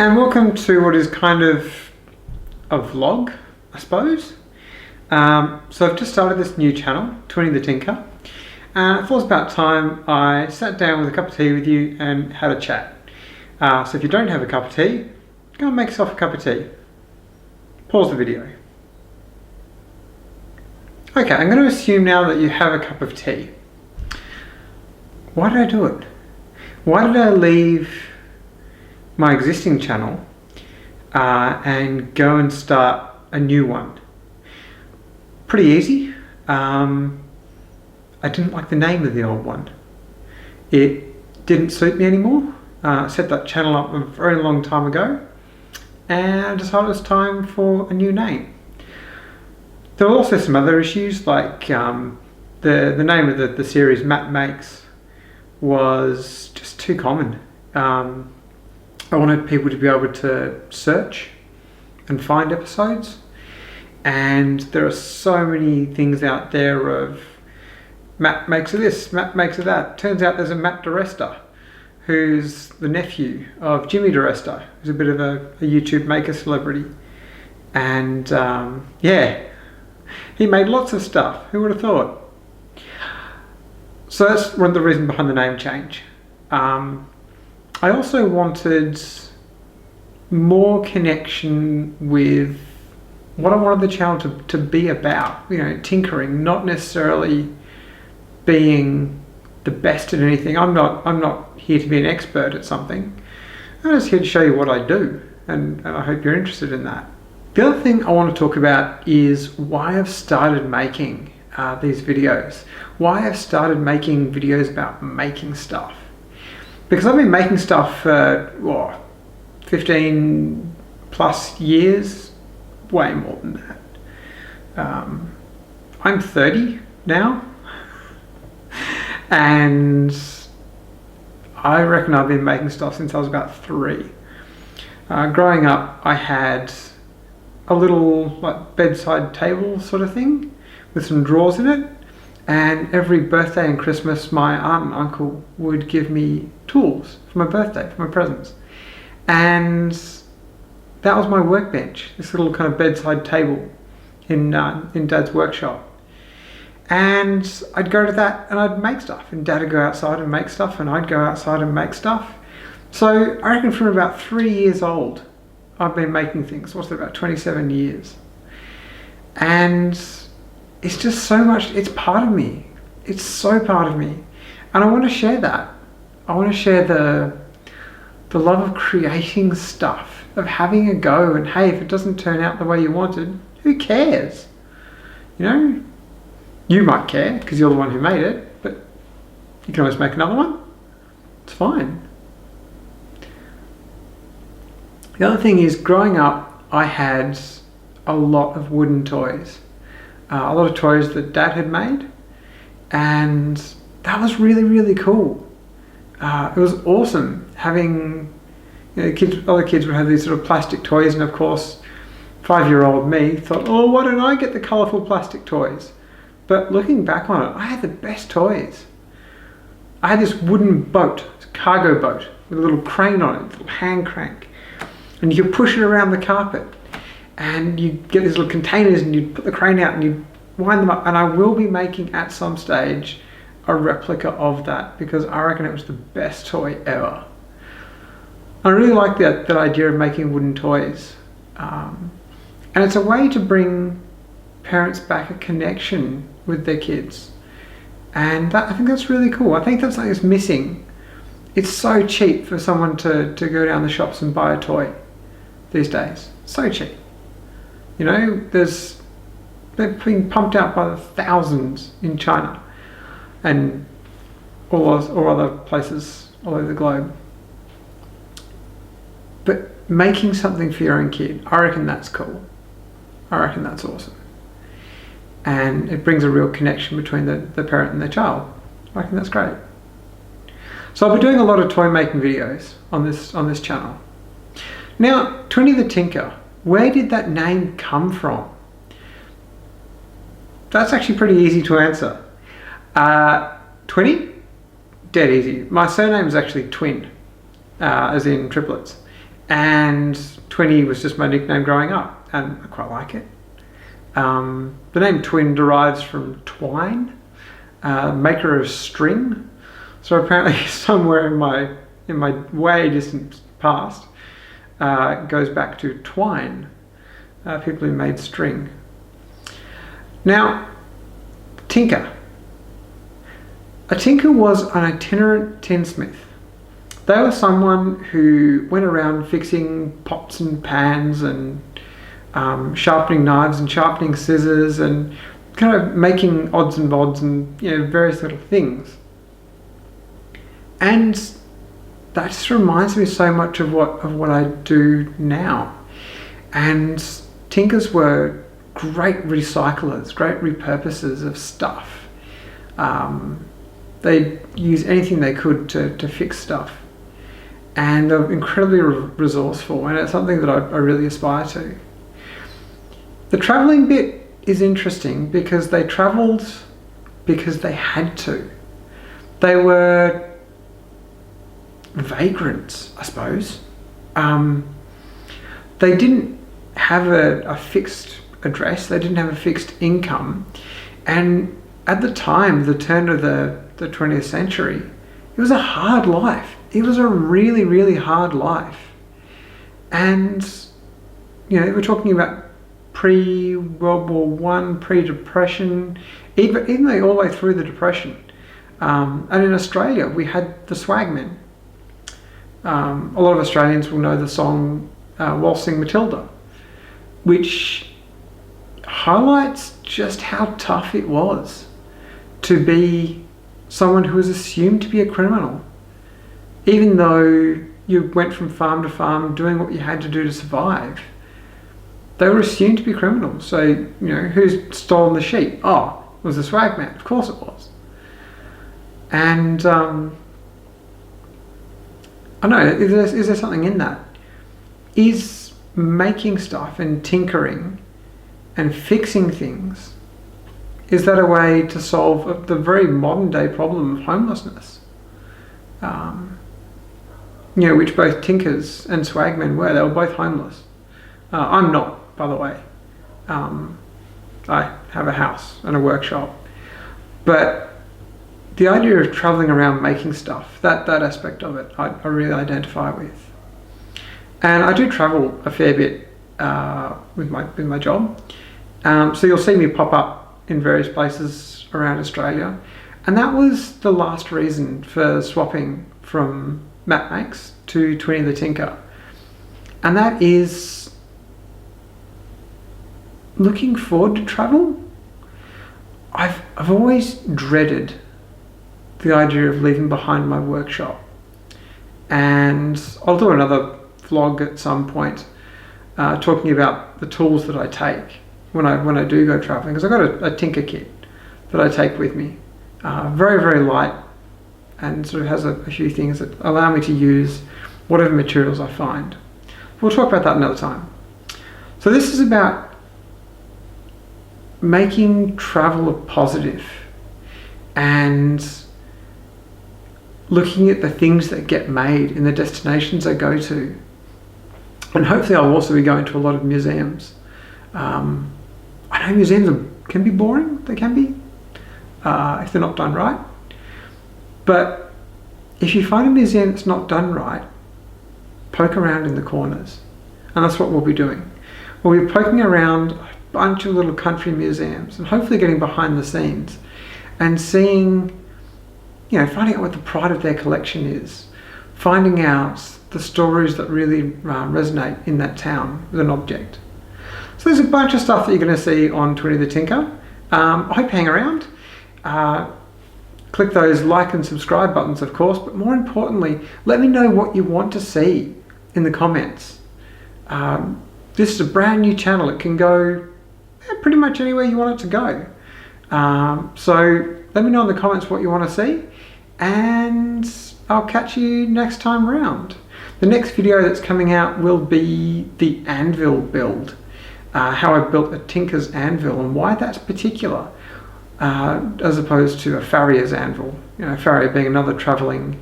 and welcome to what is kind of a vlog, I suppose. So I've just started this new channel, 20 the Tinker, and I thought it was about time I sat down with a cup of tea with you and had a chat. So if you don't have a cup of tea, go and make yourself a cup of tea. Pause the video. Okay, I'm going to assume now that you have a cup of tea. Why did I do it? Why did I leave my existing channel and go and start a new one? Pretty easy. I didn't like the name of the old one. It didn't suit me anymore. I set that channel up a very long time ago and I decided it was time for a new name. There were also some other issues, like the name of the series, Matt Makes, was just too common. I wanted people to be able to search and find episodes, and there are so many things out there of Matt makes of this, Matt makes of that. Turns out there's a Matt DiResta, who's the nephew of Jimmy DiResta, who's a bit of a YouTube maker celebrity. And yeah, he made lots of stuff. Who would have thought? So that's one of the reasons behind the name change. I also wanted more connection with what I wanted the channel to be about. You know, tinkering, not necessarily being the best at anything. I'm not here to be an expert at something. I'm just here to show you what I do, and I hope you're interested in that. The other thing I want to talk about is why I've started making these videos. Why I've started making videos about making stuff. Because I've been making stuff for 15 plus years, way more than that. I'm 30 now, and I reckon I've been making stuff since I was about 3. Growing up, I had a little like bedside table sort of thing with some drawers in it, and every birthday and Christmas my aunt and uncle would give me tools for my birthday, for my presents, and that was my workbench, this little kind of bedside table in Dad's workshop. And I'd go to that and I'd make stuff, and Dad would go outside and make stuff, and I'd go outside and make stuff. So I reckon from about 3 years old I've been making things. What's that, about 27 years? And it's just so much, it's part of me. It's so part of me. And I want to share that. I want to share the love of creating stuff, of having a go, and hey, if it doesn't turn out the way you wanted, who cares? You know, you might care because you're the one who made it, but you can always make another one. It's fine. The other thing is, growing up, I had a lot of wooden toys. A lot of toys that Dad had made, and that was really, really cool. It was awesome having, you know, other kids would have these sort of plastic toys, and of course 5-year-old me thought, oh, why don't I get the colourful plastic toys? But looking back on it, I had the best toys. I had this wooden boat, this cargo boat with a little crane on it, a little hand crank, and you could push it around the carpet. And you get these little containers and you put the crane out and you wind them up. And I will be making at some stage a replica of that, because I reckon it was the best toy ever. I really like that idea of making wooden toys. And it's a way to bring parents back a connection with their kids. And I think that's really cool. I think that's something that's missing. It's so cheap for someone to go down the shops and buy a toy these days. So cheap. You know, they're being pumped out by the thousands in China and or other places all over the globe. But making something for your own kid, I reckon that's cool. I reckon that's awesome. And it brings a real connection between the parent and the child. I reckon that's great. So I'll be doing a lot of toy making videos on this channel. Now, 20 the Tinker. Where did that name come from? That's actually pretty easy to answer. 20? Dead easy. My surname is actually Twin, as in triplets. and Twinny was just my nickname growing up, and I quite like it. The name Twin derives from twine, maker of string. So apparently somewhere in my way distant past, it goes back to twine, people who made string. Now, tinker. A tinker was an itinerant tinsmith. They were someone who went around fixing pots and pans and sharpening knives and sharpening scissors and kind of making odds and bods and various little things. And that just reminds me so much of what I do now. And tinkers were great recyclers, great repurposers of stuff. They used anything they could to fix stuff. And they're incredibly resourceful, and it's something that I really aspire to. The travelling bit is interesting because they travelled because they had to. They were vagrants, I suppose. They didn't have a fixed address, they didn't have a fixed income, and at the time, the turn of the 20th century, it was a hard life. It was a really, really hard life. And, we're talking about pre-World War One, pre-Depression, even all the way through the Depression. And in Australia, we had the swagmen. A lot of Australians will know the song Waltzing Matilda, which highlights just how tough it was to be someone who was assumed to be a criminal. Even though you went from farm to farm doing what you had to do to survive, they were assumed to be criminals. So, who's stolen the sheep? Oh, it was the swagman. Of course it was. And I don't know, is there something in that? Is making stuff and tinkering and fixing things, is that a way to solve the very modern day problem of homelessness? Which both tinkers and swagmen were. They were both homeless. I'm not, by the way. I have a house and a workshop. But the idea of travelling around making stuff, that aspect of it, I really identify with. And I do travel a fair bit with my job. So you'll see me pop up in various places around Australia. And that was the last reason for swapping from Matt Makes to Twinny the Tinker. And that is looking forward to travel. I've always dreaded the idea of leaving behind my workshop. And I'll do another vlog at some point talking about the tools that I take when I do go traveling, because I've got a tinker kit that I take with me. Very, very light, and sort of has a few things that allow me to use whatever materials I find. We'll talk about that another time. So this is about making travel a positive and looking at the things that get made in the destinations I go to. And hopefully I'll also be going to a lot of museums. I know museums can be boring, they can be, if they're not done right. But if you find a museum that's not done right, poke around in the corners. And that's what we'll be doing. We'll be poking around a bunch of little country museums and hopefully getting behind the scenes and seeing, finding out what the pride of their collection is, finding out the stories that really resonate in that town with an object. So there's a bunch of stuff that you're going to see on Twinny the Tinker. I hope you hang around. Click those like and subscribe buttons, of course, but more importantly, let me know what you want to see in the comments. This is a brand new channel. It can go pretty much anywhere you want it to go. So let me know in the comments what you want to see, and I'll catch you next time round. The next video that's coming out will be the anvil build, how I built a tinker's anvil and why that's particular, as opposed to a farrier's anvil. Farrier being another travelling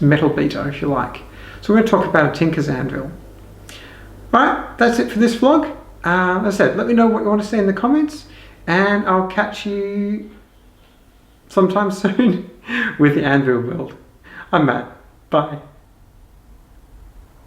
metal beater, if you like. So we're going to talk about a tinker's anvil. Alright, that's it for this vlog. As I said, let me know what you want to see in the comments, and I'll catch you sometime soon with the anvil build. I'm Matt. Bye.